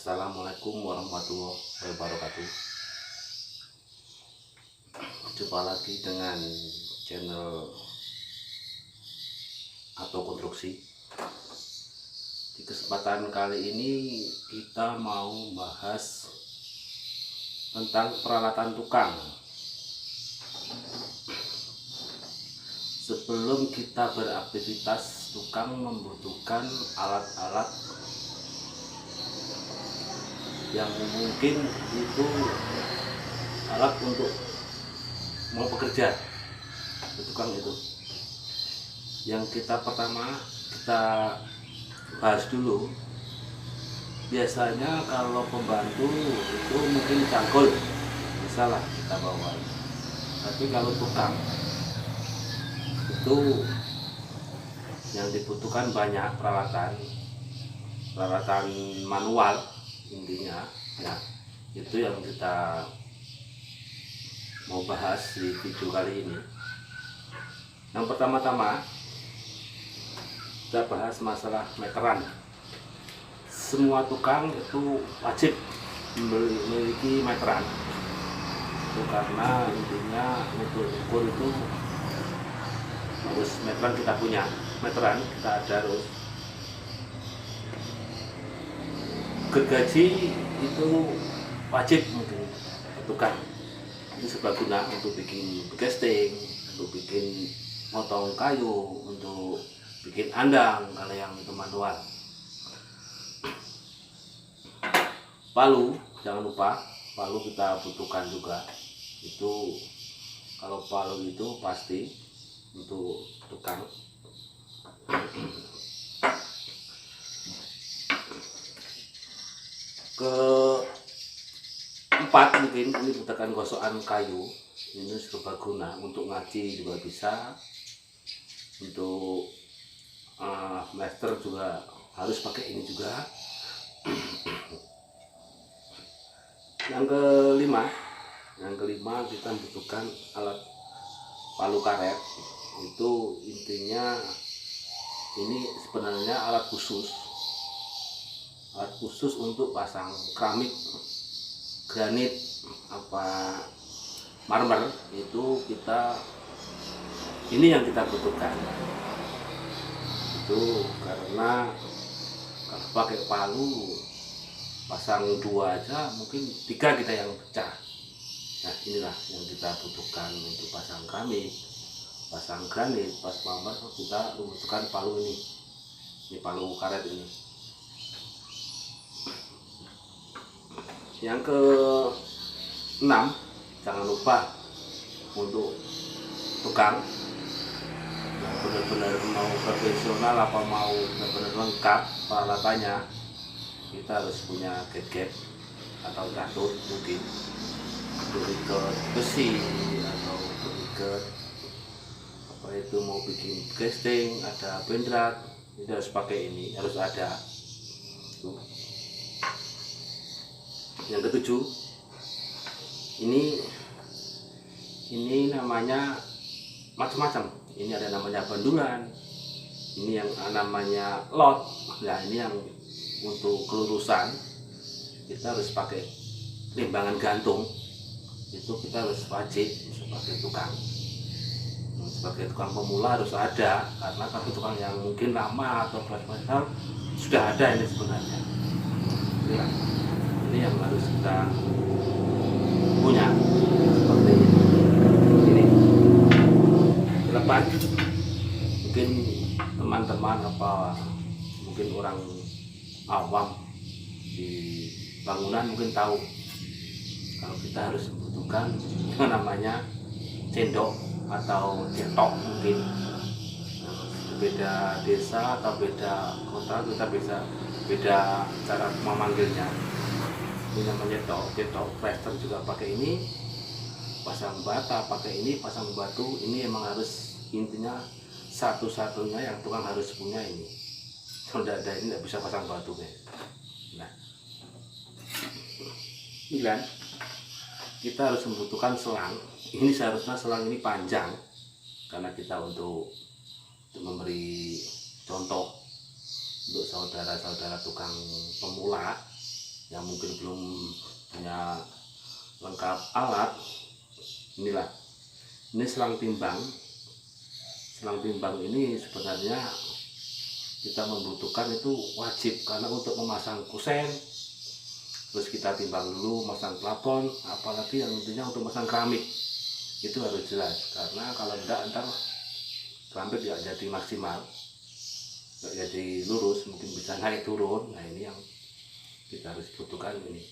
Assalamualaikum warahmatullahi wabarakatuh. Jumpa lagi dengan channel Atau Konstruksi. Di kesempatan kali ini kita mau bahas tentang peralatan tukang. Sebelum kita beraktivitas, tukang membutuhkan alat-alat yang mungkin itu alat untuk mau bekerja. Tukang itu yang pertama kita bahas dulu. Biasanya kalau pembantu itu mungkin cangkul, bisa lah kita bawa. Tapi kalau tukang itu yang dibutuhkan banyak peralatan manual intinya ya. Itu yang kita mau bahas di video kali ini. Yang pertama-tama kita bahas masalah meteran. Semua tukang itu wajib memiliki meteran itu, karena intinya untuk ukur itu harus meteran. Kita punya meteran, kita ada harus gergaji itu wajib mungkin tukang itu serbaguna untuk bikin casting, untuk bikin motong kayu, untuk bikin andang kalau yang itu manual. Palu, jangan lupa palu kita butuhkan juga. Itu kalau palu itu pasti untuk tukang. Keempat mungkin ini butuhkan gosokan kayu. Ini serbaguna, untuk ngaji juga bisa, untuk master juga harus pakai ini juga. Yang kelima kita membutuhkan alat palu karet. Itu intinya ini sebenarnya alat khusus untuk pasang keramik, granit, marmer. Itu ini yang kita butuhkan. Itu karena kalau pakai palu pasang 2 aja mungkin 3 kita yang pecah. Nah, inilah yang kita butuhkan untuk pasang keramik, pasang granit, pas marmer. Kita membutuhkan palu ini palu karet ini. Yang ke-6, jangan lupa untuk tukang yang benar-benar mau profesional, mau benar-benar lengkap peralatannya, kita harus punya gadget atau catur, mungkin berikat besi atau berikat itu mau bikin casting, ada bendrat, itu harus pakai ini, harus ada. Yang ke-7, ini namanya macam-macam. Ini ada namanya bandulan, ini yang namanya lot. Nah, ini yang untuk kelurusan kita harus pakai timbangan gantung. Itu kita harus wajib sebagai tukang. Sebagai tukang pemula harus ada, karena kalau tukang yang mungkin lama atau profesional sudah ada ini sebenarnya. Ini yang harus kita punya seperti ini. Lepas mungkin teman-teman mungkin orang awam di bangunan mungkin tahu kalau kita harus membutuhkan yang namanya cendok atau cetok. Mungkin beda desa atau beda kota kita bisa beda cara memanggilnya. Ini namanya cetok. Plaster juga pakai ini, pasang bata pakai ini, pasang batu. Ini emang harus intinya satu-satunya yang tukang harus punya ini. Kalau tidak ada ini nggak bisa pasang batu, guys. Nah, 9, kita harus membutuhkan selang. Ini seharusnya selang ini panjang, karena kita untuk memberi contoh untuk saudara-saudara tukang pemula yang mungkin belum punya lengkap alat, inilah, ini selang timbang. Selang timbang ini sebenarnya kita membutuhkan itu wajib, karena untuk memasang kusen, terus kita timbang dulu masang plafon, apalagi yang intinya untuk masang keramik itu harus jelas, karena kalau enggak ntar keramik tidak jadi maksimal, tidak jadi lurus, mungkin bisa naik turun. Nah ini yang kita harus butuhkan, ini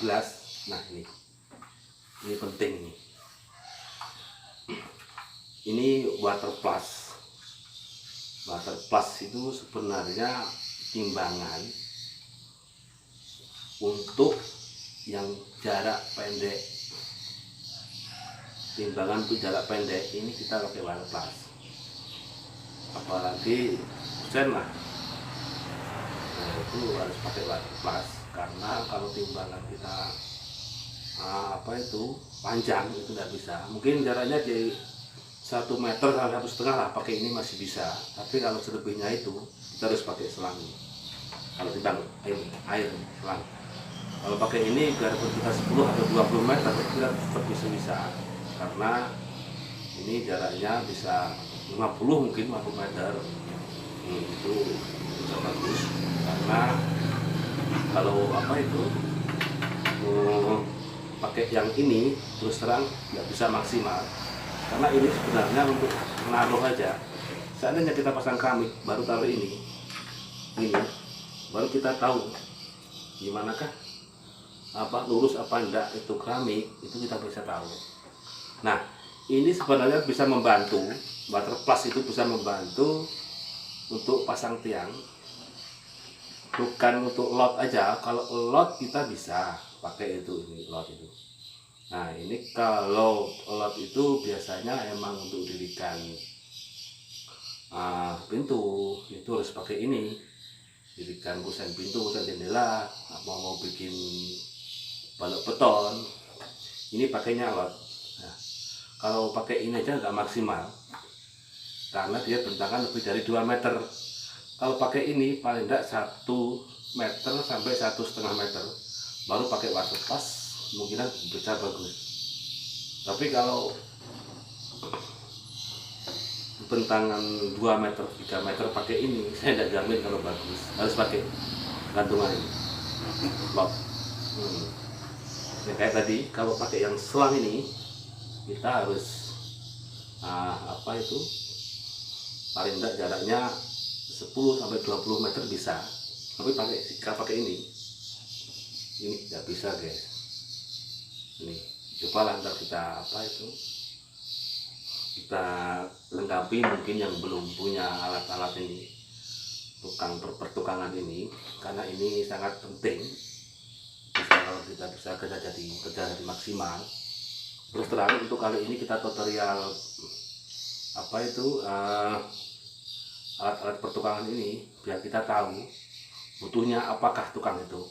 11. Nah ini penting nih, ini water plus. Water plus itu sebenarnya timbangan untuk yang jarak pendek. Timbangan untuk jarak pendek ini kita pakai water plus, apalagi kusen lah. Nah itu harus pakai water plus, karena kalau timbangan kita panjang itu tidak bisa. Mungkin jaraknya di 1 meter sampai 1,5 lah, pakai ini masih bisa. Tapi kalau selebihnya itu kita harus pakai selang. Kalau timbang air selang, kalau pakai ini biarpun kita 10 atau 20 meter kita tetap bisa, karena ini jaraknya bisa 50, mungkin 50 meter. Itu bisa bagus, karena kalau pakai yang ini terus terang nggak bisa maksimal, karena ini sebenarnya untuk menaruh aja. Seandainya kita pasang keramik baru taruh ini baru kita tahu gimanakah lurus apa enggak itu keramik, itu kita bisa tahu. Nah ini sebenarnya bisa membantu, water plus itu bisa membantu untuk pasang tiang, bukan untuk lot aja. Kalau lot kita bisa pakai ini lot itu. Nah ini kalau lot itu biasanya emang untuk dirikan pintu, itu harus pakai ini, dirikan kusen pintu, kusen jendela, mau bikin balok beton, ini pakainya lot. Nah, kalau pakai ini aja nggak maksimal, karena dia bentangan lebih dari 2 meter. Kalau pakai ini paling enggak 1 meter sampai 1,5 meter, baru pakai water plus kemungkinan bisa bagus. Tapi kalau bentangan 2 meter, 3 meter pakai ini, saya tidak jamin kalau bagus. Harus pakai gantungan ini, lot. Kayak tadi, kalau pakai yang selang ini, kita harus paling tidak jaraknya 10 sampai 20 meter bisa. Tapi jika pakai ini tidak bisa guys. Ini cobalah ntar kita kita lengkapi, mungkin yang belum punya alat-alat ini, tukang pertukangan ini, karena ini sangat penting. Kalau kita bisa kerja jadi maksimal. Terus terang untuk kali ini kita tutorial alat-alat pertukangan ini, biar kita tahu butuhnya apakah tukang itu.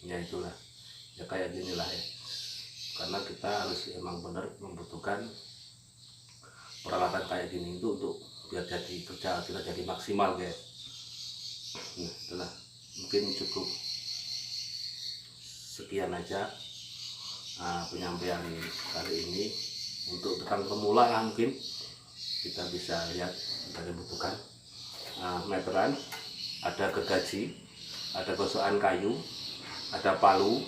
Ya itulah, ya kayak ginilah ya, karena kita harus emang benar membutuhkan peralatan kayak gini itu untuk biar kerja kita jadi maksimal guys. Nah itulah, mungkin cukup sekian aja penyampaian kali ini. Untuk tukang pemula lah, mungkin kita bisa lihat kita dibutuhkan meteran, ada gergaji, ada gosokan kayu, ada palu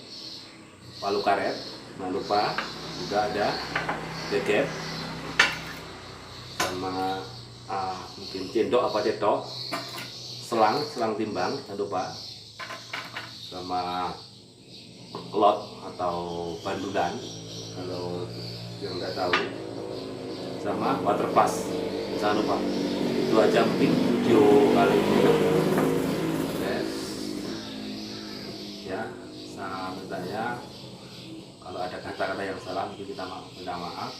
karet, jangan lupa juga ada degep, sama mungkin cendok apa cetok, selang timbang jangan lupa, sama lot atau bandulan kalau yang nggak tahu, sama water plus jangan lupa. Itu aja mungkin video kali ini guys ya. Saya kalau ada kata-kata yang salah mungkin kita minta maaf.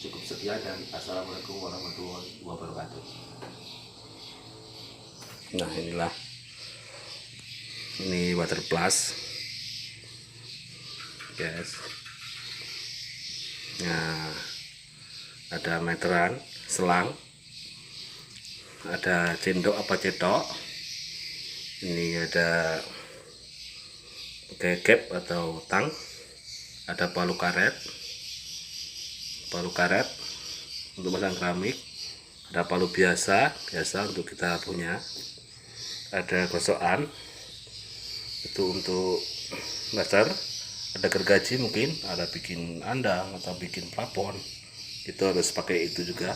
Cukup sekian dan assalamualaikum warahmatullahi wabarakatuh. Nah ini water plus guys. Nah ada meteran, selang, ada cendok apa cetok, Ini ada pakai cap atau tang, ada palu karet untuk pasang keramik, ada palu biasa untuk kita punya, ada gosokan itu untuk dasar, ada gergaji, mungkin ada bikin andang atau bikin plafon, itu harus pakai itu juga.